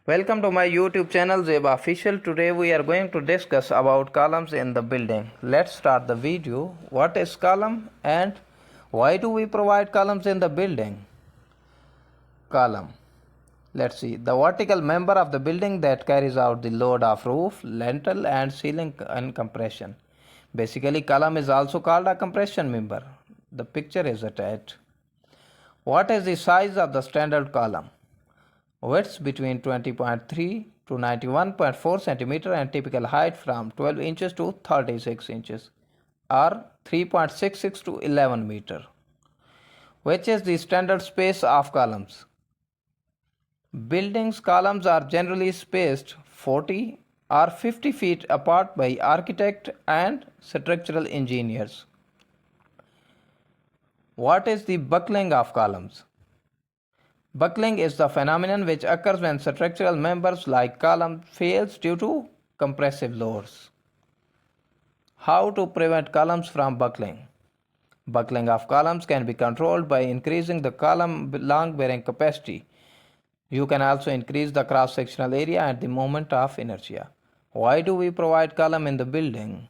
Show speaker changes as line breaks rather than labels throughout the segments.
Welcome to my YouTube channel Zeba Official. Today we are going to discuss about columns in the building. Let's start the video. What is column and why do we provide columns in the building? Column. Let's see. The vertical member of the building that carries out the load of roof, lintel and ceiling and compression. Basically, column is also called a compression member. The picture is attached. What is the size of the standard column? Width between 20.3 to 91.4 centimeter and typical height from 12 inches to 36 inches or 3.66 to 11 meter. Which is the standard space of columns? Buildings columns are generally spaced 40 or 50 feet apart by architect and structural engineers. What is the buckling of columns? Buckling is the phenomenon which occurs when structural members like column fails due to compressive loads. How to prevent columns from buckling? Buckling of columns can be controlled by increasing the column long-bearing capacity. You can also increase the cross-sectional area and the moment of inertia. Why do we provide column in the building?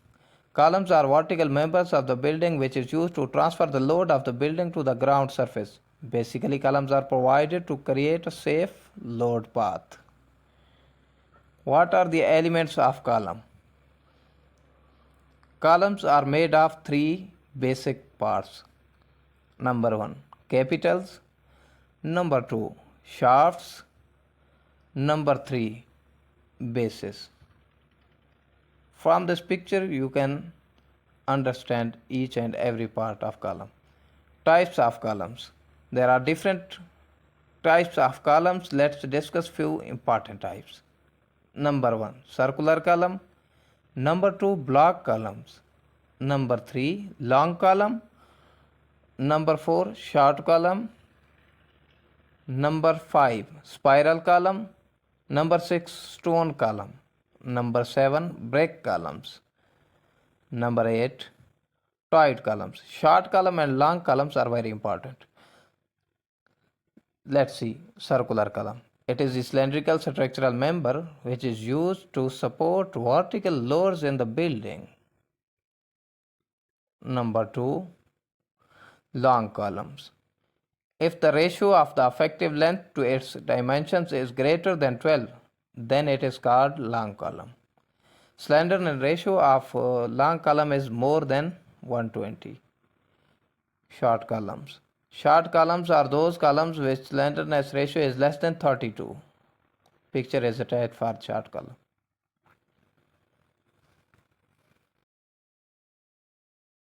Columns are vertical members of the building which is used to transfer the load of the building to the ground surface. Basically, columns are provided to create a safe load path. What are the elements of column? Columns are made of three basic parts. Number 1, capitals. Number 2, shafts. Number 3, bases. From this picture, you can understand each and every part of column. Types of columns. There are different types of columns. Let's discuss few important types. Number 1, circular column. Number 2, block columns. Number 3, long column. Number 4, short column. Number 5, spiral column. Number 6, stone column. Number 7, brick columns. Number 8, toit columns. Short column and long columns are very important. Let's see circular column. It is a cylindrical structural member which is used to support vertical loads in the building. Number 2, long columns. If the ratio of the effective length to its dimensions is greater than 12, then it is called long column. Slenderness ratio of long column is more than 120. Short columns. Short columns are those columns which slenderness ratio is less than 32. Picture is attached for short column.